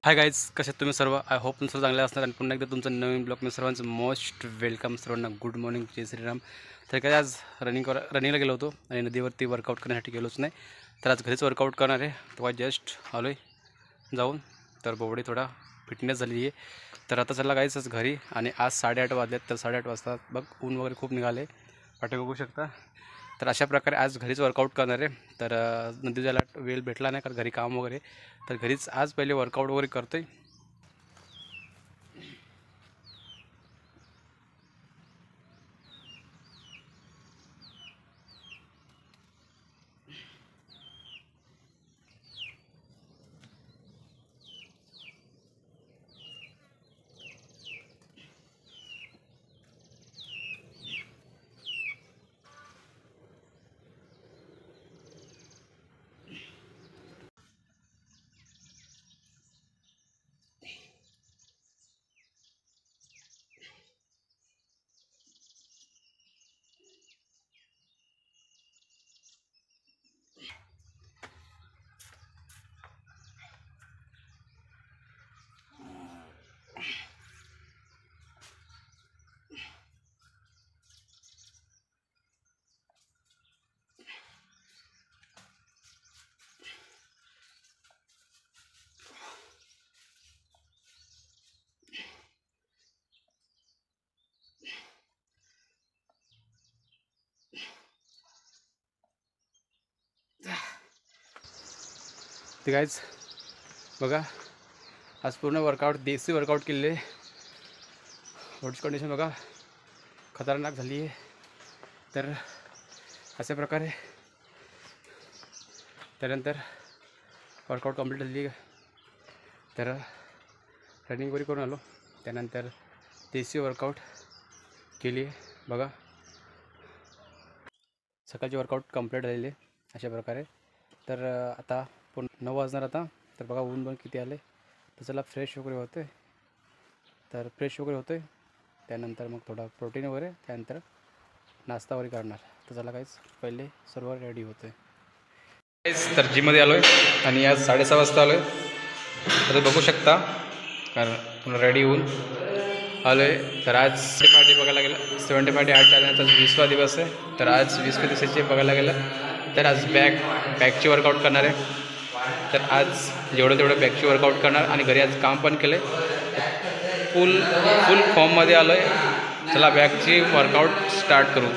Hi guys, कसे तुम्ही सर्व? आय होप तुम्ही सर्व चांगले असणार आणि पुन्हा एकदा तुमचं नवीन ब्लॉग मी सर्वांचं मोस्ट वेलकम. सर्वांना गुड मॉर्निंग, जय श्रीराम. तर काय आज रनिंगला गेलो होतो आणि नदीवरती वर्कआउट करण्यासाठी गेलोच नाही, तर आज घरीच वर्कआउट करणार आहे. तेव्हा जस्ट आलो आहे जाऊन, तर बॉडी थोडा फिटनेस झाली आहे. तर आता चला गाईज आज घरी, आणि आज 8:30 वाजलेत. तर 8:30 वाजता बघ ऊन वगैरे खूप निघाले, पाठी बघू शकता. तर अशा प्रकारे आज घरीच वर्कआउट करणार आहे. तर नंतर जायला वेळ भेटला नाही, कारण घरी काम वगैरे, तर घरीच आज पहिले वर्कआउट वगैरे करतो आहे. ते गाईज बघा, आज पूर्ण वर्कआउट देसी वर्कआउट केलेले. बॉडीची कंडिशन बघा खतरनाक झाली आहे. तर अशा प्रकारे त्यानंतर वर्कआउट कंप्लीट झाली आहे. तर रनिंग वगैरे करून आलो, त्यानंतर देसी वर्कआउट केली आहे. बघा सकाळची वर्कआउट कंप्लीट झालेली आहे अशा प्रकारे. तर आता पूर्ण 9 वाजणार आता. तर बघा ऊन पण किती आले. तर चला फ्रेश वगैरे होते, तर फ्रेश वगैरे होते, त्यानंतर मग थोडा प्रोटीन वगैरे, त्यानंतर नाश्ता वगैरे करणार. तर चला काहीच पहिले सर्व रेडी होते. तर जिममध्ये आलो आहे आणि आज 6:30 वाजता आलो आहे. तर बघू शकता, कारण रेडी होऊन आलो आहे. तर आज 75 डे बघायला गेलं, 75 डे आठ चालण्याचा 20वा दिवस आहे. तर आज 20व्या दिवसाचे बघायला गेलं तर आज बॅकची वर्कआउट करणार आहे. तर आज जेवढं तेवढं बॅकची वर्कआउट करणार, आणि घरी आज काम पण केलं आहे. फुल फॉर्ममध्ये आलो आहे. चला बॅकची वर्कआउट स्टार्ट करू.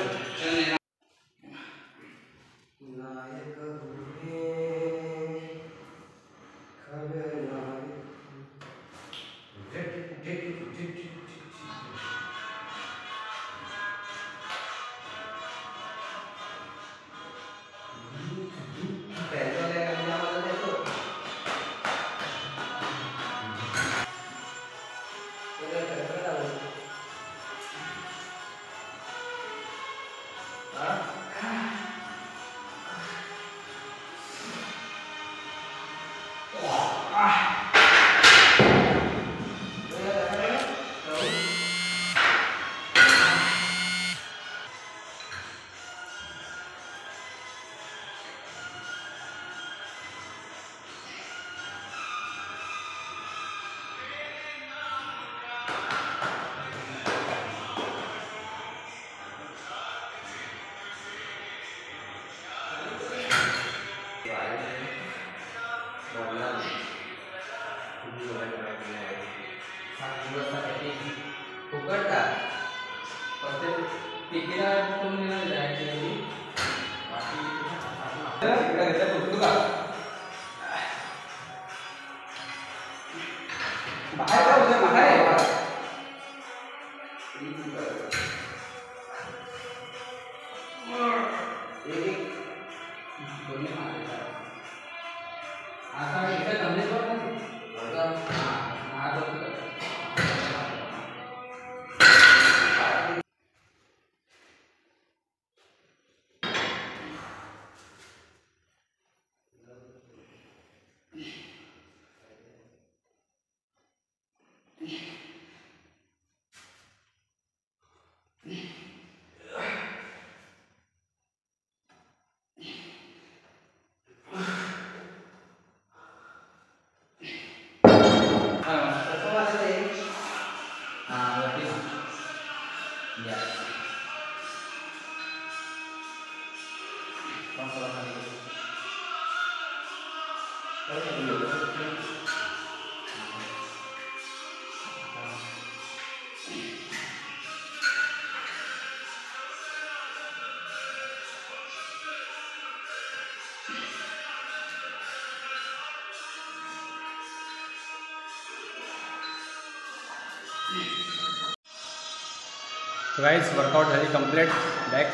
तो गाईज वर्कआउट झाली कंप्लीट. बॅक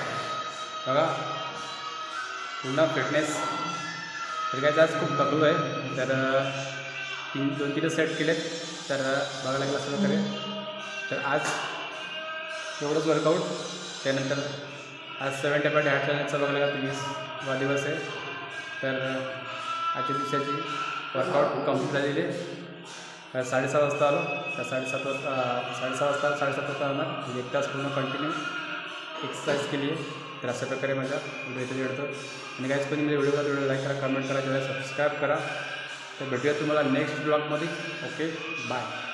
बघा पूर्ण फिटनेस. तर काय आज खूप थकलो आहे. तर 2-3 सेट केलेत. तर बघायला लागलं असं वगैरे. तर आज एवढंच वर्कआउट. त्यानंतर आज 7 टप्प्यात हार्ट चॅलेंजचा बघायला लागला 20वा दिवस आहे. तर आजच्या दिवसाची वर्कआउट कंप्लीट झालेली आहे. 6:30 वाजता आलो. तर 7:30 वाजता आला. म्हणजे 1 तास पूर्ण कंटिन्यू एक्सरसाइज केली आहे. तर अशा प्रकारे माझा व्हिडिओ इथे भेटतो. आणि काहीच कोणी माझ्या व्हिडिओला लाईक करा, कमेंट करा, चॅनल सबस्क्राईब करा. तर भेटूया तुम्हाला नेक्स्ट ब्लॉगमध्ये. Okay bye.